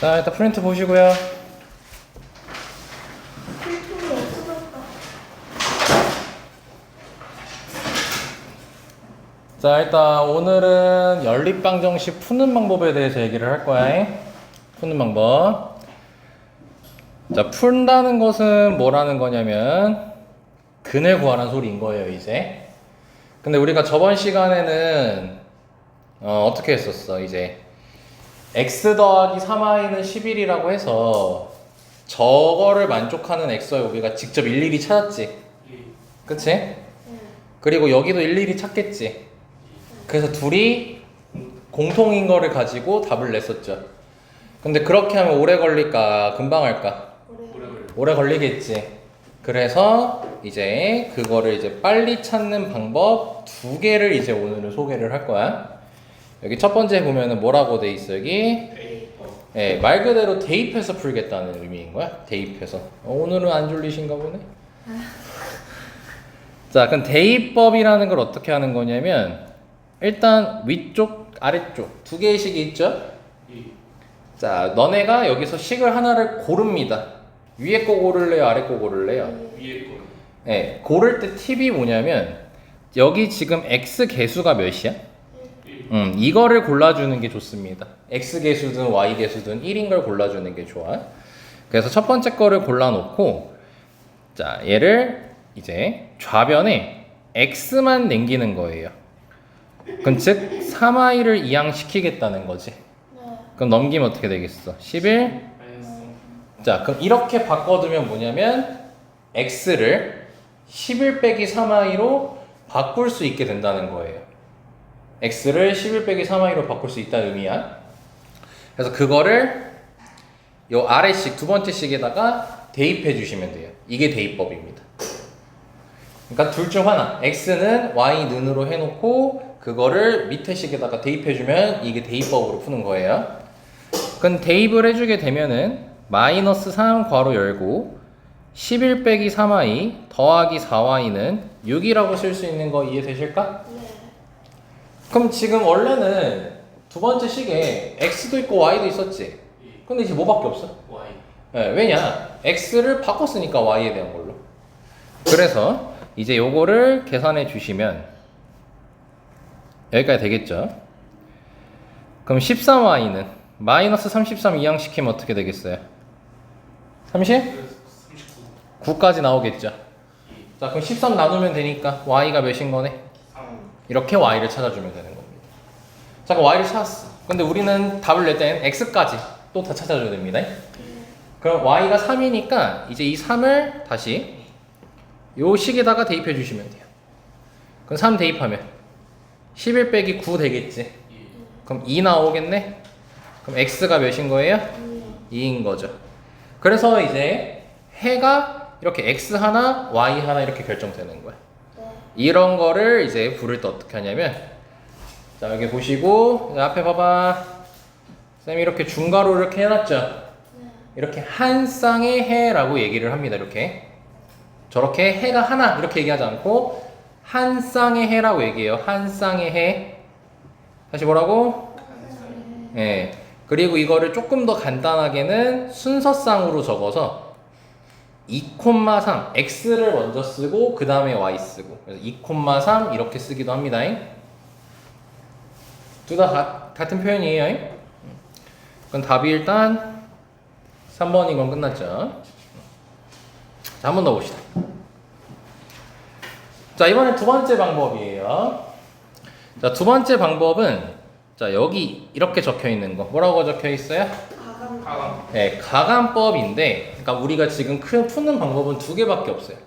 자, 일단 프린트 보시고요. 필통이 없어졌다. 자, 일단 오늘은 연립방정식 푸는 방법에 대해서 얘기를 할 거야. 푸는 방법. 자, 푼다는 것은 뭐라는 거냐면 근을 구하라는 소리인 거예요, 이제. 근데 우리가 저번 시간에는 어떻게 했었어, 이제. x 더하기 3i는 11이라고 해서 저거를 만족하는 x와 우리가 직접 일일이 찾았지. 그치? 네. 그리고 여기도 일일이 찾겠지. 그래서 둘이 공통인 거를 가지고 답을 냈었죠. 근데 그렇게 하면 오래 걸릴까? 금방 할까? 오래 걸리겠지. 그래서 이제 그거를 이제 빨리 찾는 방법 두 개를 이제 오늘은 소개를 할 거야. 여기 첫 번째 보면은 뭐라고 돼 있어, 여기? 예, 말 그대로 대입해서 풀겠다는 의미인 거야. 대입해서. 오늘은 안 졸리신가 보네. 자, 그럼 대입법이라는 걸 어떻게 하는 거냐면 일단 위쪽, 아래쪽 두 개의 식이 있죠? 자, 너네가 여기서 식을 하나를 고릅니다. 위에 거 고를래요? 아래 거 고를래요? 위에 거. 네, 고를 때 팁이 뭐냐면 여기 지금 x 개수가 몇이야? 이거를 골라주는 게 좋습니다. x 개수든 y 개수든 1인 걸 골라주는 게 좋아. 그래서 첫 번째 거를 골라놓고 자, 얘를 이제 좌변에 x만 남기는 거예요. 그럼 즉 3i를 이항시키겠다는 거지. 네. 그럼 넘기면 어떻게 되겠어? 11? 자, 그럼 이렇게 바꿔두면 뭐냐면 x를 11 빼기 3i로 바꿀 수 있게 된다는 거예요. x를 11 빼기 3i로 바꿀 수 있다는 의미야. 그래서 그거를 요 아래식 두 번째 식에다가 대입해 주시면 돼요. 이게 대입법입니다. 그러니까 둘 중 하나, x는 y는으로 해놓고 그거를 밑에 식에다가 대입해 주면 이게 대입법으로 푸는 거예요. 그럼 대입을 해주게 되면은 마이너스 3 괄호 열고 11 빼기 3i 더하기 4y는 6이라고 쓸 수 있는 거 이해되실까? 네. 그럼 지금 원래는 두 번째 식에 x도 있고 y도 있었지. 근데 이제 뭐밖에 없어? Y. 네, 왜냐? x를 바꿨으니까 y에 대한 걸로. 그래서 이제 요거를 계산해 주시면 여기까지 되겠죠? 그럼 13y는 마이너스 33 이항시키면 어떻게 되겠어요? 30? 39. 9까지 나오겠죠? 자, 그럼 13 나누면 되니까 y가 몇인 거네? 3. 이렇게 y를 찾아주면 되는 겁니다. 자, 그럼 y를 찾았어. 근데 우리는 답을 낼 땐 x까지 또 다 찾아줘야 됩니다. 그럼 y가 3이니까 이제 이 3을 다시 요 식에다가 대입해 주시면 돼요. 그럼 3 대입하면 11 빼기 9 되겠지. 그럼 2 나오겠네? 그럼 x가 몇인 거예요? 2인 거죠. 그래서 이제 해가 이렇게 x 하나, y 하나 이렇게 결정되는 거야. 네. 이런 거를 이제 부를 때 어떻게 하냐면 자, 여기 보시고 앞에 봐봐. 쌤이 이렇게 중괄호 이렇게 해놨죠? 네. 이렇게 한 쌍의 해라고 얘기를 합니다. 이렇게 저렇게 해가 하나 이렇게 얘기하지 않고 한 쌍의 해라고 얘기해요. 한 쌍의 해. 다시 뭐라고? 예. 그리고 이거를 조금 더 간단하게는 순서상으로 적어서 2,3 x를 먼저 쓰고 그 다음에 y 쓰고 그래서 2,3 이렇게 쓰기도 합니다. 둘 다 같은 표현이에요. 그럼 답이 일단 3번인 건 끝났죠. 자, 한 번 더 봅시다. 자, 이번엔 두 번째 방법이에요. 자, 두 번째 방법은 자, 여기 이렇게 적혀 있는 거 뭐라고 적혀 있어요? 가감. 가감. 네, 가감법인데 그러니까 우리가 지금 푸는 방법은 두 개밖에 없어요.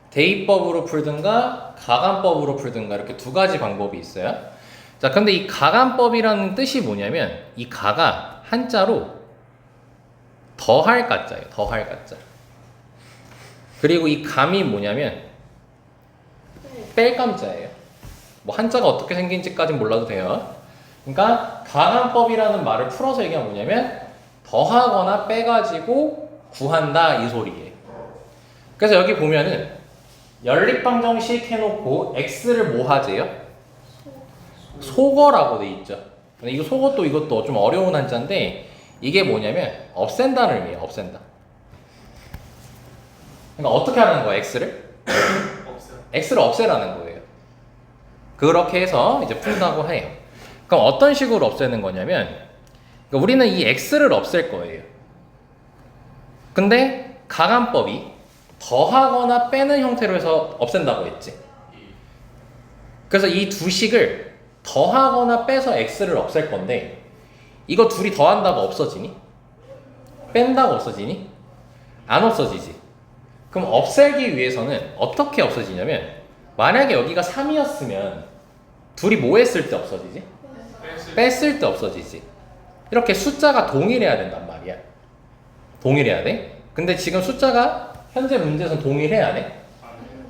대입법으로 풀든가 가감법으로 풀든가 이렇게 두 가지 방법이 있어요. 자, 근데 이 가감법이라는 뜻이 뭐냐면 이 가가 한자로 더할 가자예요. 더할 가자. 그리고 이 감이 뭐냐면 뺄 감자예요. 뭐 한자가 어떻게 생긴지까진 몰라도 돼요. 그러니까 가감법이라는 말을 풀어서 얘기하면 뭐냐면 더하거나 빼가지고 구한다 이 소리예요. 그래서 여기 보면은 연립방정식 해놓고 x를 뭐 하재요? 소거라고 돼 있죠. 근데 이거 소거도 이것도 좀 어려운 한자인데 이게 뭐냐면 없앤다는 의미예요. 없앤다. 그러니까 어떻게 하는 거야, x를? 없어요. x를 없애라는 거예요. 그렇게 해서 이제 푼다고 해요. 그럼 어떤 식으로 없애는 거냐면 그러니까 우리는 이 x를 없앨 거예요. 근데 가감법이 더하거나 빼는 형태로 해서 없앤다고 했지. 그래서 이 두 식을 더하거나 빼서 x를 없앨 건데 이거 둘이 더한다고 없어지니? 뺀다고 없어지니? 안 없어지지. 그럼 없애기 위해서는 어떻게 없어지냐면 만약에 여기가 3이었으면 둘이 뭐 했을 때 없어지지? 뺐을 때 없어지지. 이렇게 숫자가 동일해야 된단 말이야. 동일해야 돼. 근데 지금 숫자가 현재 문제에서는 동일해 안 해?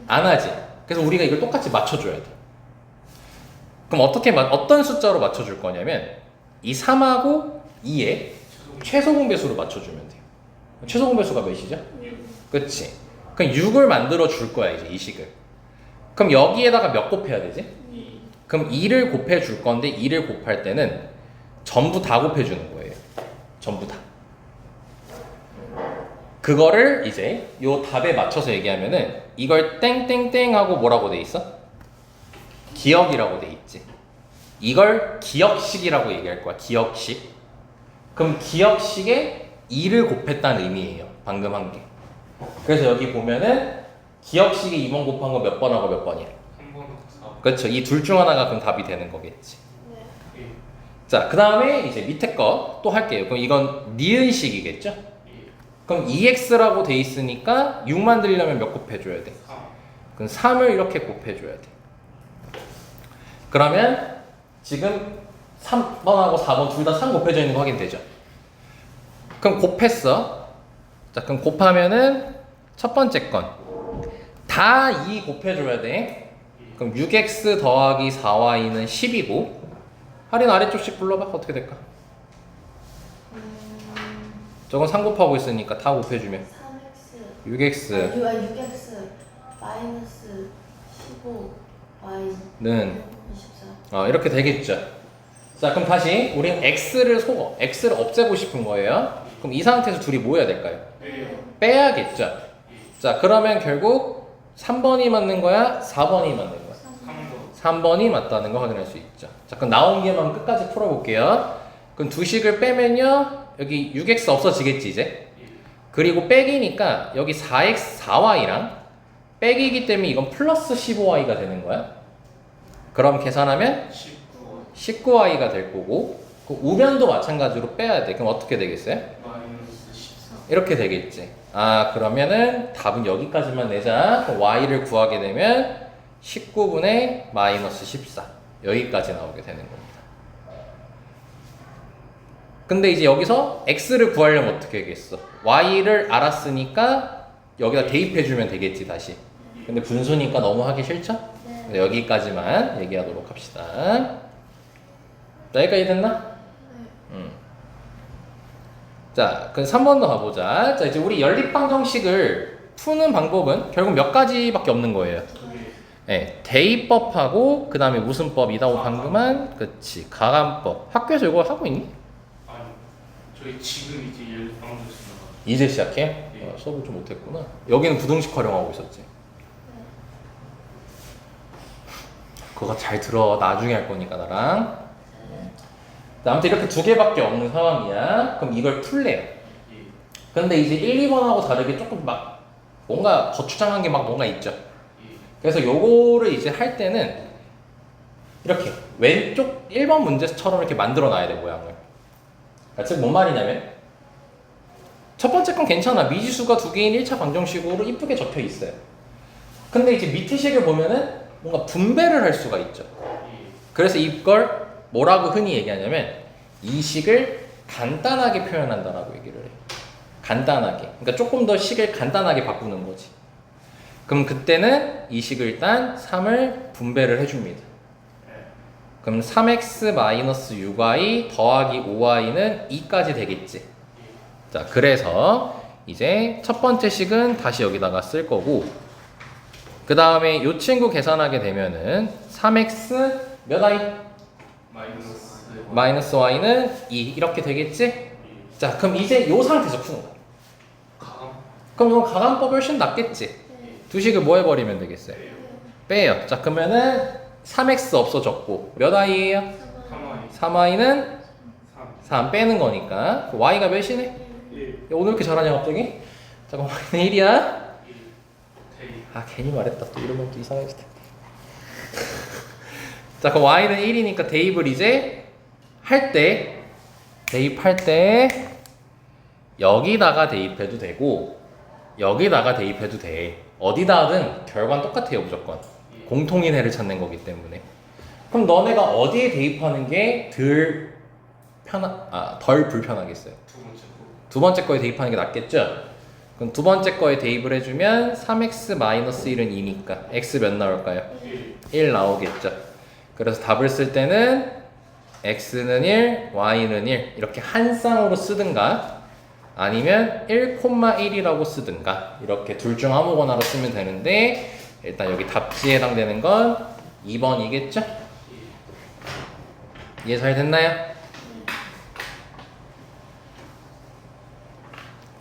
안 하지. 그래서 우리가 이걸 똑같이 맞춰줘야 돼. 그럼 어떤 숫자로 맞춰줄 거냐면 이 3하고 2의 최소 공배수로 맞춰주면 돼요. 최소 공배수가 몇이죠? 그치? 그럼 6을 만들어 줄 거야 이제 이 식을. 그럼 여기에다가 몇 곱해야 되지? 그럼 2를 곱해 줄 건데 2를 곱할 때는 전부 다 곱해 주는 거예요. 전부 다. 그거를 이제 요 답에 맞춰서 얘기하면은 이걸 땡땡땡 하고 뭐라고 돼 있어? 기억이라고 돼 있지. 이걸 기억식이라고 얘기할 거야. 기억식. 그럼 기억식에 2를 곱했다는 의미예요. 방금 한 게. 그래서 여기 보면은 기억식에 2번 곱한 거 몇 번 하고 몇 번이야? 3번 4번. 그렇죠. 이 둘 중 하나가 그럼 답이 되는 거겠지. 네. 자, 그 다음에 이제 밑에 거 또 할게요. 그럼 이건 니은식이겠죠? 그럼 2x라고 돼 있으니까 6 만들려면 몇 곱해줘야 돼? 3. 그럼 3을 이렇게 곱해줘야 돼. 그러면 지금 3번하고 4번 둘 다 3 곱해져 있는 거 확인되죠? 그럼 곱했어. 자, 그럼 곱하면은 첫 번째 건 다 2 곱해줘야 돼. 그럼 6x 더하기 4y는 10이고 할인 아래쪽씩 불러봐. 어떻게 될까? 저건 3 곱하고 있으니까 다 곱해주면 3x 6x 6x 마이너스 15y는 는 24. 이렇게 되겠죠. 자, 그럼 다시 우린 x를 없애고 싶은 거예요. 그럼 이 상태에서 둘이 뭐 해야 될까요? 빼야겠죠. 자, 그러면 결국 3번이 맞는 거야? 4번이 맞는 거야? 3번. 3번이 맞다는 거 확인할 수 있죠. 자, 그럼 나온 게만 끝까지 풀어볼게요. 그럼 두 식을 빼면요, 여기 6x 없어지겠지 이제. 그리고 빼기니까 여기 4y랑 빼기이기 때문에 이건 플러스 15y가 되는 거야. 그럼 계산하면 19y가 될 거고, 그 우변도 마찬가지로 빼야 돼. 그럼 어떻게 되겠어요? 마이너스 14. 이렇게 되겠지. 그러면은 답은 여기까지만 내자. 그럼 y를 구하게 되면 19분의 마이너스 14 여기까지 나오게 되는 겁니다. 근데 이제 여기서 x를 구하려면 어떻게 하겠어? y를 알았으니까 여기다 대입해주면 되겠지 다시. 근데 분수니까 너무 하기 싫죠? 네. 여기까지만 얘기하도록 합시다. 자, 여기까지 됐나? 자, 그럼 3번 더 가보자. 자, 이제 우리 연립방정식을 푸는 방법은 결국 몇 가지밖에 없는 거예요. 네, 대입법하고 그 다음에 무슨 법이다고 방금한 그치 가감법. 학교에서 이거 하고 있니? 아니. 저희 지금 이제 일 방송 있습니다. 이제 시작해? 수업을 좀 못했구나. 여기는 부등식 활용하고 있었지. 그거 잘 들어. 나중에 할 거니까 나랑. 자, 아무튼 이렇게 두 개밖에 없는 상황이야. 그럼 이걸 풀래요. 근데 이제 1, 2번하고 다르게 조금 막 뭔가 거추장한 게 막 뭔가 있죠. 그래서 요거를 이제 할 때는 이렇게 왼쪽 1번 문제처럼 이렇게 만들어 놔야 돼, 모양을. 즉, 뭔 말이냐면 첫 번째 건 괜찮아. 미지수가 두 개인 1차 방정식으로 이쁘게 적혀 있어요. 근데 이제 밑에 식을 보면은 뭔가 분배를 할 수가 있죠. 그래서 이걸 뭐라고 흔히 얘기하냐면 이 식을 간단하게 표현한다라고 얘기를 해요. 간단하게. 그러니까 조금 더 식을 간단하게 바꾸는 거지. 그럼 그때는 이 식을 일단 3을 분배를 해줍니다. 그럼 3x-6y 더하기 5y는 2까지 되겠지. 자, 그래서 이제 첫 번째 식은 다시 여기다가 쓸 거고, 그 다음에 이 친구 계산하게 되면은 3x 몇 y? 마이너스 마이너스 y는 2 이렇게 되겠지? 자, 그럼 이제 요 상태에서 푸는 거야. 가감. 그럼 이건 가감법이 훨씬 낫겠지? 네. 두식을 뭐 해버리면 되겠어요? 빼요. 자, 그러면은 3x 없어졌고 몇 i예요? 3y. 3i는 3. 3 빼는 거니까 그 y가 몇이네? 1. 야, 오늘 이렇게 잘하냐 갑자기? 자, 그럼 y는 1이야? 1. 대입. 아, 괜히 말했다. 또 이러면 또 이상해질 텐데. 자, 그럼 y는 1이니까 대입을 이제 대입할 때 여기다가 대입해도 되고 여기다가 대입해도 돼. 어디다든 결과는 똑같아요, 무조건. 공통인 해를 찾는 거기 때문에. 그럼 너네가 어디에 대입하는 게 덜 불편하겠어요? 두 번째 거. 두 번째 거에 대입하는 게 낫겠죠? 그럼 두 번째 거에 대입을 해주면 3x-1은 2니까 x 몇 나올까요? 1. 1 나오겠죠. 그래서 답을 쓸 때는 x는 1, y는 1 이렇게 한 쌍으로 쓰든가 아니면 1,1이라고 쓰든가 이렇게 둘 중 아무거나로 쓰면 되는데 일단 여기 답지에 해당되는 건 2번이겠죠? 이해 잘 됐나요?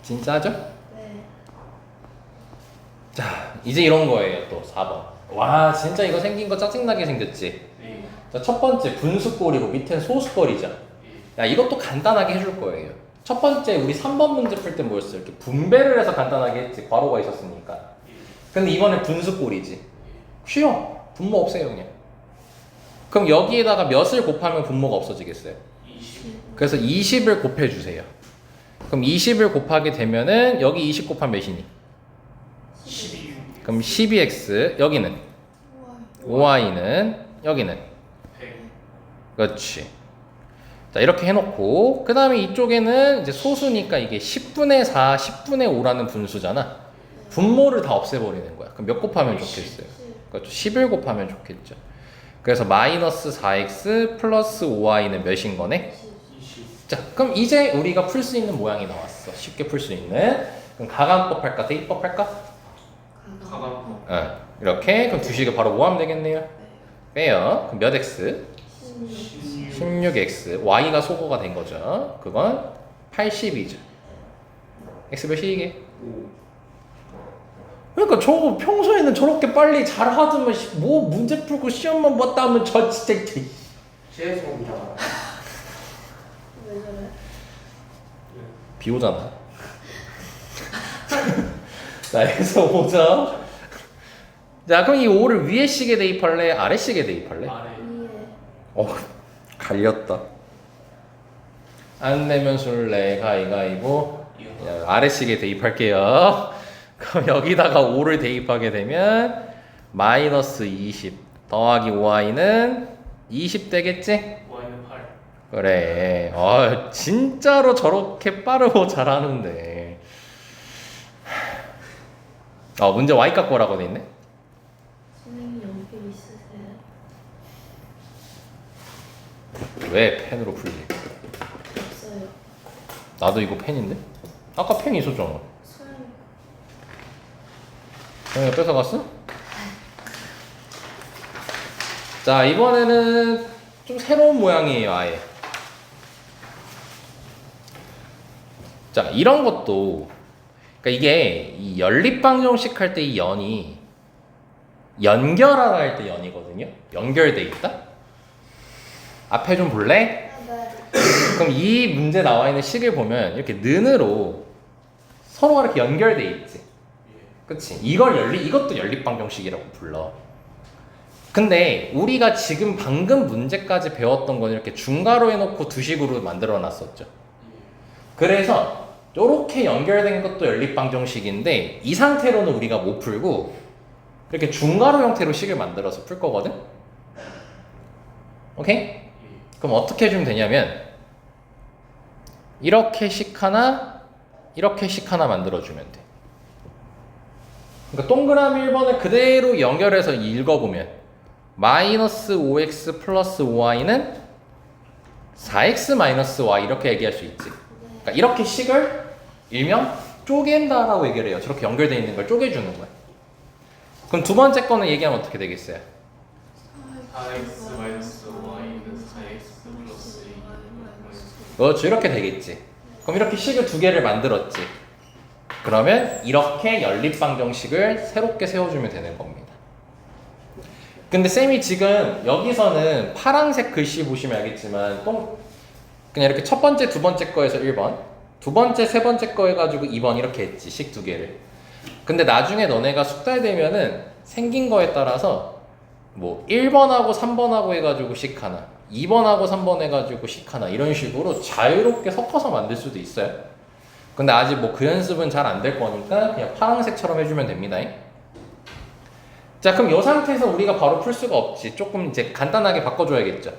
진짜죠? 네. 자, 이제 이런 거예요. 또 4번. 와, 진짜 이거 생긴 거 짜증나게 생겼지? 네. 자, 첫 번째 분수꼴이고 밑에는 소수꼴이죠. 야, 이것도 간단하게 해줄 거예요. 첫 번째 우리 3번 문제 풀 때 뭐였어요? 이렇게 분배를 해서 간단하게 했지. 괄호가 있었으니까. 근데 이번에 분수꼴이지. 쉬워. 분모 없애요, 그냥. 그럼 여기에다가 몇을 곱하면 분모가 없어지겠어요? 20. 그래서 20을 곱해주세요. 그럼 20을 곱하게 되면은 여기 20 곱하면 몇이니? 12. 그럼 12x 여기는 우와. 5y는 여기는 100. 그렇지. 자, 이렇게 해놓고 그 다음에 이쪽에는 이제 소수니까 이게 10분의 4, 10분의 5라는 분수잖아. 분모를 다 없애버리는 거야. 그럼 몇 곱하면 좋겠어요? 그렇죠. 10을 곱하면 좋겠죠. 그래서 마이너스 4x 플러스 5y는 몇인 거네? 20. 자, 그럼 이제 우리가 풀 수 있는 모양이 나왔어. 쉽게 풀 수 있는. 그럼 가감법 할까? 대입법 할까? 가감. 이렇게. 그럼 두식을 바로 뭐 하면 되겠네요? 빼요. 그럼 몇 x? 16. 16x. y가 소거가 된 거죠. 그건 80이죠. x 몇이 이게? 5. 그러니까 저거 평소에는 저렇게 빨리 잘 하더만 뭐 문제 풀고 시험만 봤다 하면 저 진짜 죄송합니다. 왜 저래? 비 오잖아. 자, 여기서 5점. 자, 그럼 이 5를 위에 식에 대입할래? 아래 식에 대입할래? 아래. 위에. 갈렸다. 안 내면 술래 가위가위보. 야, 아래 식에 대입할게요. 그럼 여기다가 5를 대입하게 되면 마이너스 20 더하기 5y는 20 되겠지? y는 8. 그래. 진짜로 저렇게 빠르고 잘하는데. 문제 y 값 거라고 돼 있네. 선생님 연필 있으세요? 왜 펜으로 풀리? 없어요. 나도 이거 펜인데? 아까 펜 있었잖아. 소영. 형이 뺏어갔어? 자, 이번에는 좀 새로운 모양이에요, 아예. 자, 이런 것도, 그러니까 이게 이 연립방정식 할 때 이 연이 연결하라 할 때 연이거든요. 연결돼 있다. 앞에 좀 볼래? 아, 네. 그럼 이 문제 나와 있는 식을 보면 이렇게 는으로 서로가 이렇게 연결돼 있지. 그치? 이것도 연립방정식이라고 불러. 근데 우리가 지금 방금 문제까지 배웠던 건 이렇게 중괄호 해놓고 두식으로 만들어 놨었죠. 그래서 이렇게 연결된 것도 연립방정식인데 이 상태로는 우리가 못 풀고 이렇게 중괄호 형태로 식을 만들어서 풀 거거든? 오케이? 그럼 어떻게 해주면 되냐면 이렇게 식 하나 이렇게 식 하나 만들어주면 돼. 그러니까 동그라미 1번을 그대로 연결해서 읽어보면 마이너스 5x 플러스 5y는 4x 마이너스 y 이렇게 얘기할 수 있지. 그러니까 이렇게 식을 일명 쪼갠다라고 얘기를 해요. 저렇게 연결되어 있는 걸 쪼개주는 거야. 그럼 두 번째 거는 얘기하면 어떻게 되겠어요? 4x 마이너스 y는 4x 플러스 2. 그렇죠. 이렇게 되겠지. 그럼 그럼 이렇게 식을 두 개를 만들었지. 그러면 이렇게 연립방정식을 새롭게 세워주면 되는 겁니다. 근데 쌤이 지금 여기서는 파란색 글씨 보시면 알겠지만 또 그냥 이렇게 첫 번째, 두 번째 거에서 1번, 두 번째, 세 번째 거 해가지고 2번 이렇게 했지, 식 두 개를. 근데 나중에 너네가 숙달되면은 생긴 거에 따라서 뭐 1번하고 3번하고 해가지고 식 하나, 2번하고 3번 해가지고 식 하나 이런 식으로 자유롭게 섞어서 만들 수도 있어요. 근데 아직 뭐 그 연습은 잘 안 될 거니까 그냥 파란색처럼 해주면 됩니다. 자, 그럼 이 상태에서 우리가 바로 풀 수가 없지. 조금 이제 간단하게 바꿔줘야겠죠.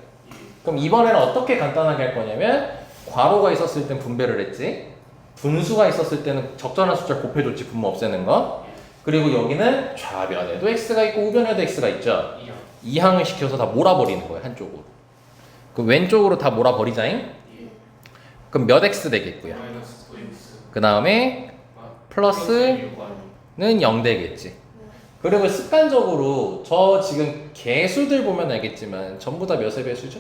그럼 이번에는 어떻게 간단하게 할 거냐면 괄호가 있었을 땐 분배를 했지, 분수가 있었을 때는 적절한 숫자를 곱해줬지, 분모 없애는 거. 그리고 여기는 좌변에도 x가 있고 우변에도 x가 있죠. 이항을 시켜서 다 몰아버리는 거예요, 한쪽으로. 그 왼쪽으로 다 몰아버리자잉. 그럼 몇 x 되겠고요. 마이너스 9x. 그 다음에 플러스는 0 되겠지. 그리고 습관적으로 저 지금 개수들 보면 알겠지만 전부 다 몇의 배수죠?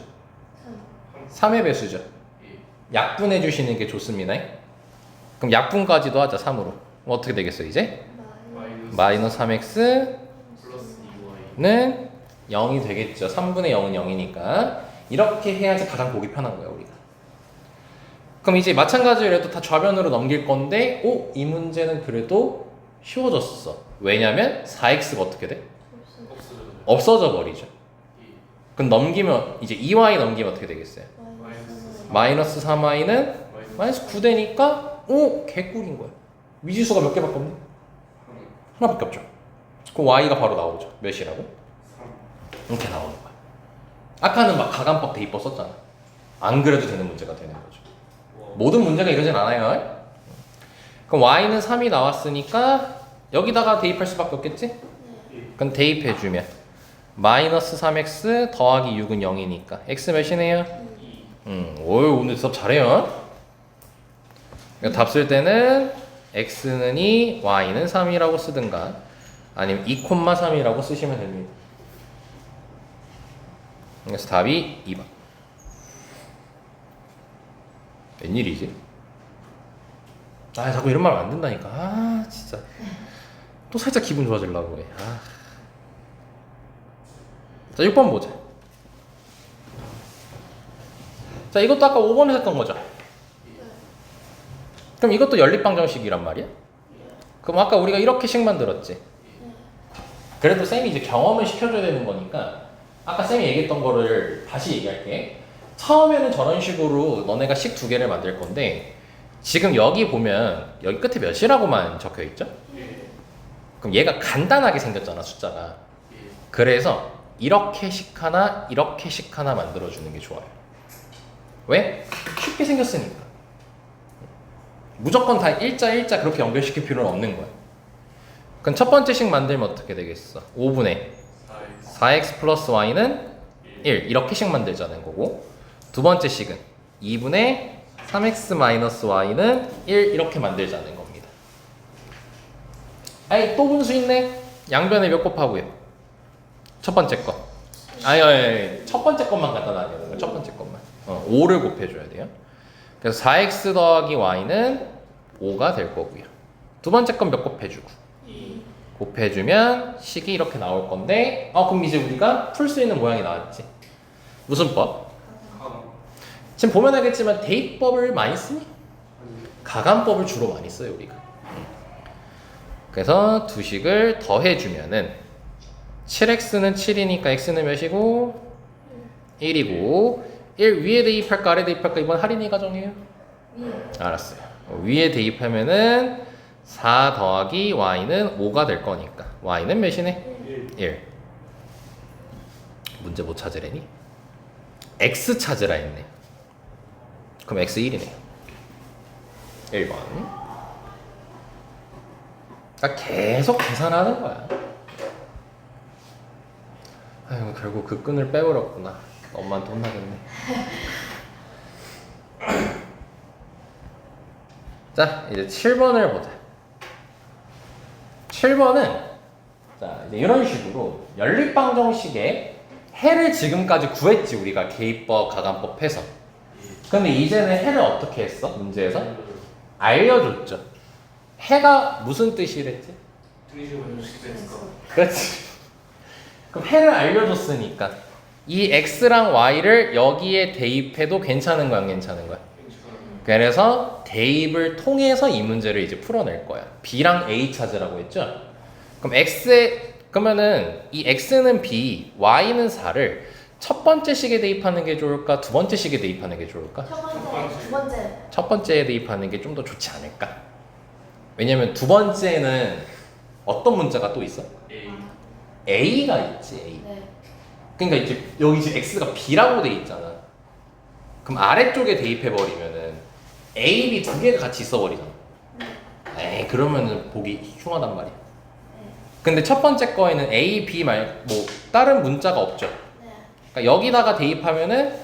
3의 배수죠. 약분해 주시는 게 좋습니다. 그럼 약분까지도 하자, 3으로. 어떻게 되겠어요, 이제? 마이너스 3x는 플러스 2y. 0이 되겠죠. 3분의 0은 0이니까. 이렇게 해야지 가장 보기 편한 거야, 우리가. 그럼 이제 마찬가지로 해도 다 좌변으로 넘길 건데, 오, 이 문제는 그래도 쉬워졌어. 왜냐면 4x가 어떻게 돼? 없어져요. 없어져 버리죠. 그럼 넘기면 이제 2y 넘기면 어떻게 되겠어요? 마이너스 3y는 마이너스 9 되니까 오, 개꿀인 거야. 미지수가 몇 개밖에 없네? 하나밖에 없죠. 그럼 y가 바로 나오죠. 몇이라고? 3. 이렇게 나오는 거야. 아까는 막 가간법 대입법 썼잖아. 안 그래도 되는 문제가 되는 거죠. 모든 문제가 이러진 않아요. 그럼 y는 3이 나왔으니까 여기다가 대입할 수밖에 없겠지? 그럼 대입해주면 마이너스 3x 더하기 6은 0이니까 x 몇이네요? 2. 오늘 수업 잘해요. 그러니까 답 쓸 때는 x는 2, y는 3이라고 쓰든가 아니면 2,3이라고 쓰시면 됩니다. 그래서 답이 2번. 웬일이지? 아, 자꾸 이런 말 안 된다니까. 아, 진짜. 또 살짝 기분 좋아지려고 해. 아. 자, 6번 보자. 자, 이것도 아까 5번에서 했던 거죠? 그럼 이것도 연립방정식이란 말이야? 그럼 아까 우리가 이렇게씩 만들었지? 그래도 쌤이 이제 경험을 시켜줘야 되는 거니까 아까 쌤이 얘기했던 거를 다시 얘기할게. 처음에는 저런 식으로 너네가 식 두 개를 만들 건데 지금 여기 보면 여기 끝에 몇이라고만 적혀 있죠? 그럼 얘가 간단하게 생겼잖아, 숫자가. 그래서 이렇게 식 하나, 이렇게 식 하나 만들어주는 게 좋아요. 왜? 쉽게 생겼으니까. 무조건 다 일자 그렇게 연결시킬 필요는 없는 거야. 그럼 첫 번째 식 만들면 어떻게 되겠어? 5분의 4x 플러스 y는 1 이렇게 식 만들자는 거고, 두 번째 식은 2분의 3x 마이너스 y는 1 이렇게 만들자는 겁니다. 아이, 또 분수 있네. 양변에 몇 곱하고요? 첫 번째 거. 아니, 첫 번째 것만 갖다 놔야 돼요. 첫 번째 것만. 5를 곱해줘야 돼요. 그래서 4x 더하기 y는 5가 될 거고요. 두 번째 건 몇 곱해주고? 2. 곱해주면 식이 이렇게 나올 건데, 그럼 이제 우리가 풀 수 있는 모양이 나왔지. 무슨 법? 지금 보면 알겠지만 대입법을 많이 쓰니? 가간법을 주로 많이 써요, 우리가. 그래서 두 식을 더해주면은 7x는 7이니까 x는 몇이고? 1이고 1 위에 대입할까 아래 대입할까? 이번 할인이 가정이에요? 알았어요. 위에 대입하면은 4 더하기 y는 5가 될 거니까 y는 몇이네? 1. 문제 못 찾으래니? x 찾으라 했네. 그럼 x 1이네요. 1번. 그러니까 계속 계산하는 거야. 아이고, 결국 그 끈을 빼버렸구나. 엄마한테 혼나겠네. 자, 이제 7번을 보자. 7번은 자, 이제 이런 식으로 연립방정식의 해를 지금까지 구했지, 우리가 개입법, 가간법 해서. 근데 이제는 해를 어떻게 했어? 문제에서? 알려줬죠. 해가 무슨 뜻이랬지? 등식은 식됐을까? 그렇지. 그럼 해를 알려줬으니까 이 x랑 y를 여기에 대입해도 괜찮은 거야, 안 괜찮은 거야? 그래서 대입을 통해서 이 문제를 이제 풀어낼 거야. b랑 a 찾으라고 했죠? 그럼 그러면은 이 x는 b, y는 4를 첫 번째 식에 대입하는 게 좋을까? 두 번째 식에 대입하는 게 좋을까? 첫 번째, 두 번째. 첫 번째에 대입하는 게 좀 더 좋지 않을까? 왜냐면 두 번째는 어떤 문자가 또 있어? A. a가 있지, a. 네. 그러니까 이제 여기 이제 x가 b라고 돼 있잖아. 그럼 아래쪽에 대입해 버리면은 a, b 두 개가 같이 있어 버리잖아. 에이, 그러면은 보기 흉하단 말이야. 네. 근데 첫 번째 거에는 a, b 말 뭐 다른 문자가 없죠. 네. 그러니까 여기다가 대입하면은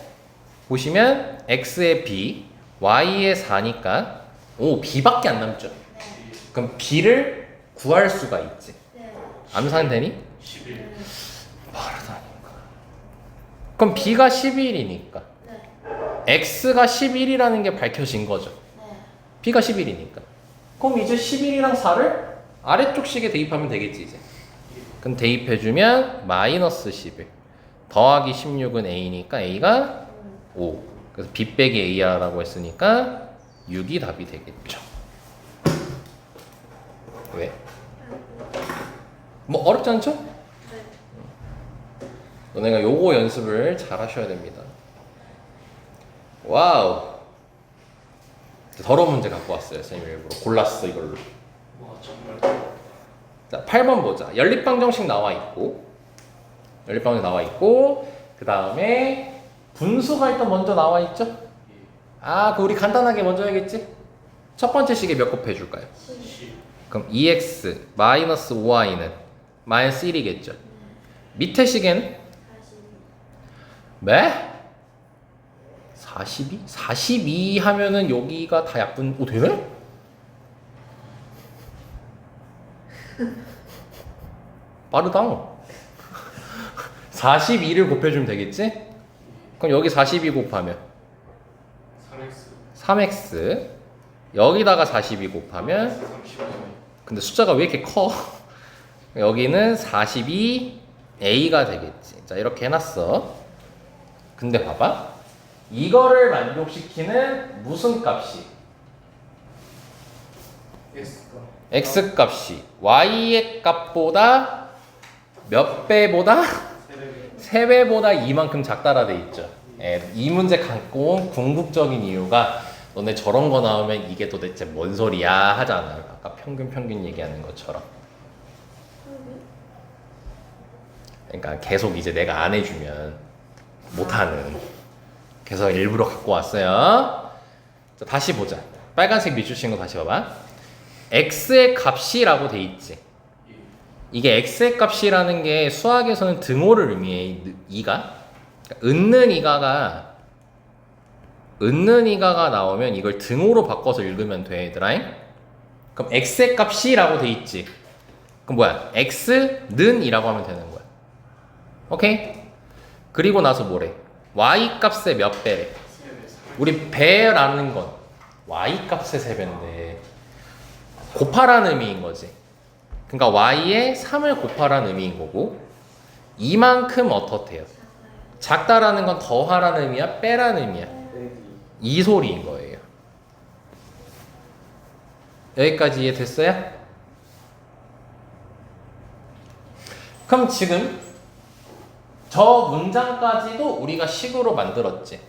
보시면 x에 b, y에 4니까 오 b밖에 안 남죠. 네. 그럼 b를 구할 수가 있지. 네. 암산되니? 11. 네. 빠르다니까. 그럼 b가 11이니까 네. x가 11이라는 게 밝혀진 거죠. 네. b가 11이니까. 그럼 이제 11이랑 4를 아래쪽 식에 대입하면 되겠지 이제. 그럼 대입해주면 마이너스 11 더하기 16은 a니까 a가 5. 그래서 b 빼기 a라고 했으니까 6이 답이 되겠죠. 왜? 뭐 어렵지 않죠? 네. 너네가 요거 연습을 잘 하셔야 됩니다. 와우. 더러운 문제 갖고 왔어요. 선생님 일부러 골랐어 이걸로. 와 정말. 자, 8번 보자. 연립방정식 나와 있고, 연립방정식 나와 있고, 그 다음에 분수가 일단 먼저 나와 있죠? 아, 그 우리 간단하게 먼저 해야겠지? 첫 번째 식에 몇 곱해 줄까요? 10. 그럼 2x 마이너스 5y는 마이너스 1이겠죠? 밑에 식에는 40. 매? 42? 42 하면은 여기가 다 약분, 오, 되네? 빠르다. 42를 곱해주면 되겠지? 그럼 여기 42 곱하면 3x. 3x 여기다가 42 곱하면 35. 근데 숫자가 왜 이렇게 커? 여기는 42a가 되겠지. 자 이렇게 해놨어. 근데 봐봐 이거를 만족시키는 무슨 값이 x가. x 값이 y의 값보다 몇 배보다 3배. 3배보다 이만큼 작다라 돼 있죠. 예, 이 문제 갖고 온 궁극적인 이유가 너네 저런 거 나오면 이게 도대체 뭔 소리야 하잖아. 아까 평균 얘기하는 것처럼. 그러니까 계속 이제 내가 안 해주면 못하는. 그래서 일부러 갖고 왔어요. 자, 다시 보자. 빨간색 밑줄 친 거 다시 봐봐. x의 값이라고 돼 있지. 이게 x의 값이라는 게 수학에서는 등호를 의미해. 이가 그러니까 은는 이가가 나오면 이걸 등호로 바꿔서 읽으면 돼, 얘들아. 그럼 x의 값이라고 돼 있지. 그럼 뭐야? x는 이라고 하면 되는 거야. 오케이? 그리고 나서 뭐래? y 값의 몇 배래? 우리 배라는 건 y 값의 3배인데 곱하라는 의미인 거지. 그러니까 y에 3을 곱하라는 의미인 거고 이만큼 어떻대요? 작다라는 건 더하라는 의미야? 빼라는 의미야? 이 소리인 거예요. 여기까지 이해됐어요? 그럼 지금 저 문장까지도 우리가 식으로 만들었지.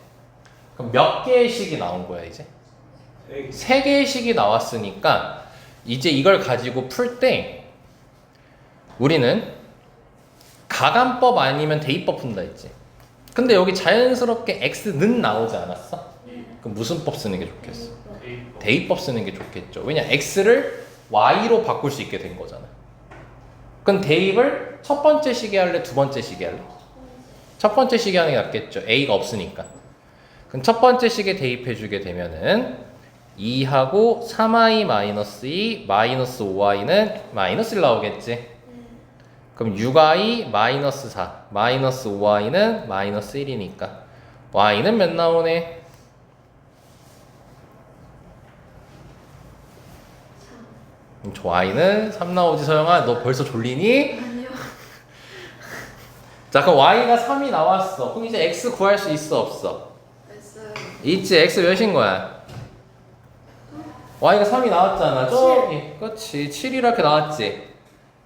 그럼 몇 개의 식이 나온 거야 이제? 3개의 식이 나왔으니까 이제 이걸 가지고 풀 때 우리는 가감법 아니면 대입법 푼다 했지. 근데 여기 자연스럽게 x는 나오지 않았어? 그럼 무슨 법 쓰는 게 좋겠어? 대입법 쓰는 게 좋겠죠. 왜냐 x를 y로 바꿀 수 있게 된 거잖아. 그럼 대입을 첫 번째 시계 할래? 두 번째 시계 할래? 첫 번째 시계 하는 게 낫겠죠. a가 없으니까. 그럼 첫 번째 시계 대입해 주게 되면은 2하고 3i 마이너스 2 마이너스 5i는 마이너스 1 나오겠지. 그럼 6i 마이너스 4 마이너스 5i는 마이너스 1이니까 y는 몇 나오네? 저 y는 3 나오지 서영아? 너 벌써 졸리니? 아니요. 자 그럼 y가 3이 나왔어. 그럼 이제 x 구할 수 있어 없어? 됐어요. 있지. x 몇인 거야? y가 3이 나왔잖아. 저기 그렇지. 7 이렇게 나왔지.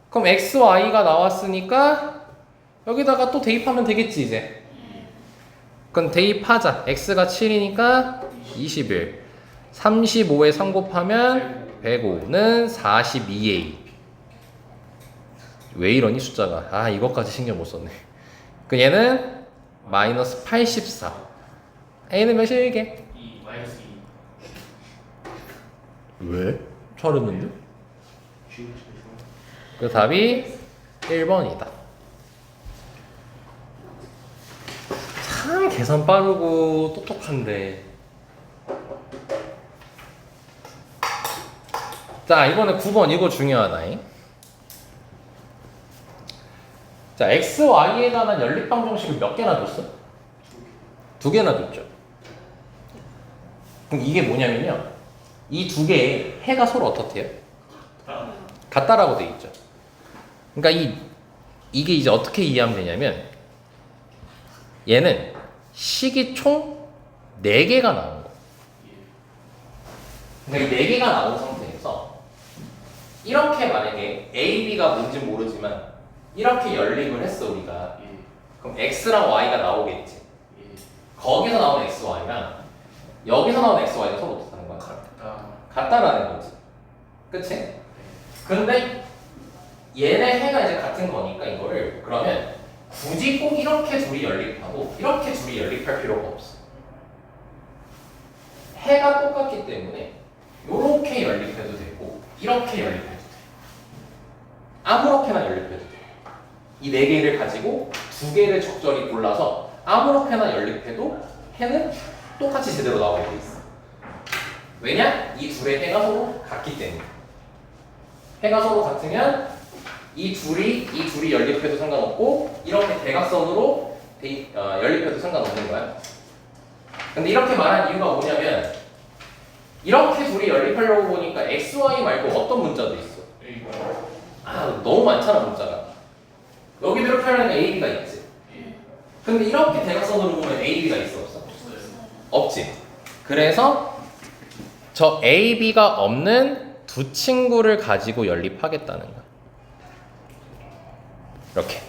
그럼 x, y가 나왔으니까 여기다가 또 대입하면 되겠지 이제. 그럼 대입하자. x가 7이니까 21. 35에 3 곱하면 105는 42a. 왜 이러니 숫자가? 아 이것까지 신경 못 썼네. 그 얘는 마이너스 84. a는 몇이야 이게? 2 마이너스 2. 왜? 잘했는데? 쉬운 쉬운. 그 답이 1번이다. 참 계산 빠르고 똑똑한데. 자 이번에 9번 이거 중요하다잉. 자 x, y에 관한 연립방정식을 몇 개나 줬어? 2개나 줬죠. 그럼 이게 뭐냐면요, 이 두 개의 해가 서로 어떻대요? 같다라고 돼 있죠. 그러니까 이게 이제 어떻게 이해하면 되냐면, 얘는 식이 총 4개가 나온 거. 그러니까 이 4개가 나온 상태에서 이렇게 만약에 A, B가 뭔지 모르지만 이렇게 연립을 했어 우리가. 예. 그럼 X랑 Y가 나오겠지. 예. 거기서 나온 X, Y랑 여기서 나온 X, Y가 서로 어떻다는 거야? 같다. 같다라는 거지. 그치? 근데 얘네 해가 이제 같은 거니까 이거를 그러면 굳이 꼭 이렇게 둘이 연립하고 이렇게 둘이 연립할 필요가 없어. 해가 똑같기 때문에 이렇게 연립해도 되고 이렇게 연립해도 돼. 아무렇게나 연립해도 돼. 이 4개를 가지고 2개를 적절히 골라서 아무렇게나 연립해도 해는 똑같이 제대로 나오게 돼 있어. 왜냐? 이 둘의 해가 서로 같기 때문에. 해가 서로 같으면 이 둘이 연립해도 상관없고 이렇게 대각선으로 연립해도 상관없는 거야. 근데 이렇게 말한 이유가 뭐냐면, 이렇게 둘이 연립하려고 보니까 x, y 말고 어떤 문자도 있어. A. 아 너무 많잖아 문자가. 여기도 이렇게 하려면 a, b가 있지. 예. 근데 이렇게 대각선으로 보면 a, b가 있어 없어? 없어요. 없지. 그래서 저 a, b가 없는 두 친구를 가지고 연립하겠다는 거야. 이렇게.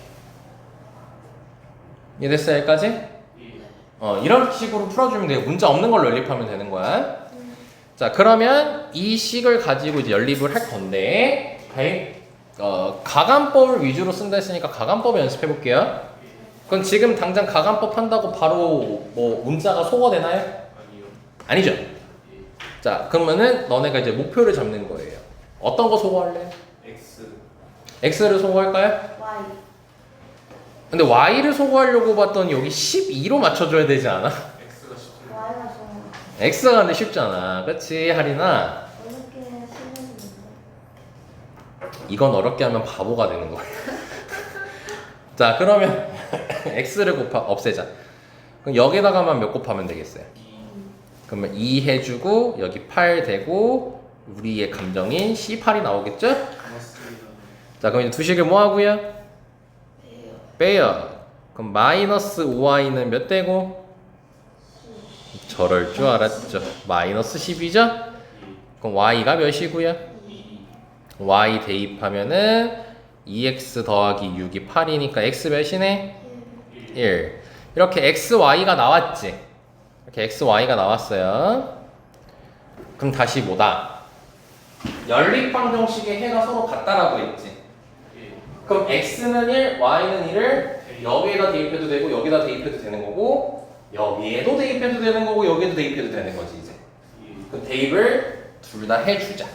이해됐어요 여기까지? 예. 이런 식으로 풀어주면 돼요. 문자 없는 걸로 연립하면 되는 거야. 자 그러면 이 식을 가지고 이제 연립을 할 건데, 가간법을 위주로 쓴다 했으니까 가간법 연습해 볼게요. 그럼 지금 당장 가간법 한다고 바로 뭐 문자가 소거되나요? 아니요. 아니죠. 예. 자 그러면은 너네가 이제 목표를 잡는 거예요. 어떤 거 소거할래? X. x를 소거할까요? Y. 근데 y를 소거하려고 봤더니 여기 12로 맞춰줘야 되지 않아? X가 10. Y가 좀 x가 근데 쉽잖아. 그치 하리나? 어렵게 생겼는데. 이건 어렵게 하면 바보가 되는 거야. 자 그러면 x를 없애자. 그럼 여기다가만 몇 곱하면 되겠어요? 2. 그러면 2 해주고 여기 8 되고 우리의 감정인 C8이 나오겠죠? 맞습니다. 자 그럼 이제 두 식을 뭐 하고요? A요. 빼요. 그럼 마이너스 5y는 몇 되고? 저럴 줄 알았죠. 마이너스 10이죠? 예. 그럼 y가 몇이고요? 2. y 대입하면은 2x 더하기 6이 8이니까 x 몇이네? 1. 1. 이렇게 x, y가 나왔지? 이렇게 x, y가 나왔어요. 그럼 다시 뭐다? 연립방정식의 해가 서로 같다라고 했지? 예. 그럼 x는 1, y는 1을 여기에다 대입해도 되고 여기다 대입해도 되는 거고 여기에도 대입해도 되는 거고 여기에도 대입해도 되는 거지 이제. 예. 그럼 대입을 둘 다 해주자.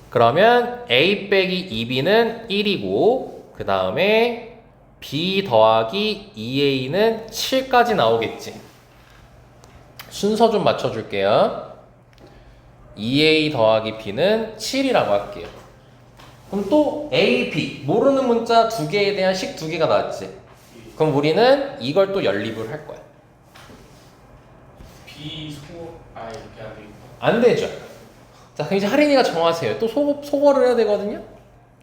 그러면 a 빼기 2b는 1이고 그 다음에 b 더하기 2a는 7까지 나오겠지. 순서 좀 맞춰줄게요. 2a 더하기 b는 7이라고 할게요. 그럼 또 a, b 모르는 문자 2개에 대한 식 2개가 나왔지. 그럼 우리는 이걸 또 연립을 할 거야. B 소. 아 이렇게 안 되겠다. 안 되죠. 자, 그럼 이제 할인이가 정하세요. 또 소거를 해야 되거든요.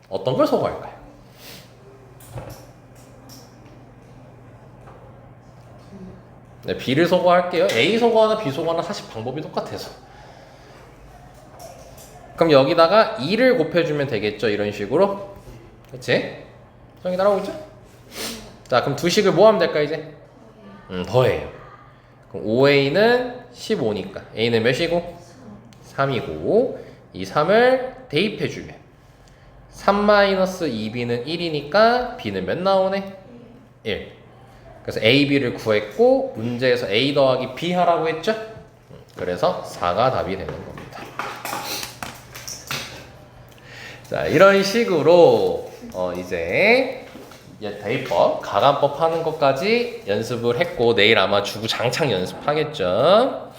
어떤 걸 소거할까요? 네, B를 소거할게요. A 소거하나 B 소거하나 사실 방법이 똑같아서. 그럼 여기다가 2를 곱해주면 되겠죠. 이런 식으로. 그치? 정이 따라오고 있죠? 자, 그럼 두 식을 뭐 하면 될까 이제? 더해요. 그럼 5A는 15니까 A는 몇이고? 3이고 이 3을 대입해주면 3-2B는 1이니까 B는 몇 나오네? 1. 그래서 A, B를 구했고 문제에서 A 더하기 B 하라고 했죠? 그래서 4가 답이 되는 겁니다. 자, 이런 식으로 이제 대입법, 가간법 하는 것까지 연습을 했고 내일 아마 주구장창 연습하겠죠?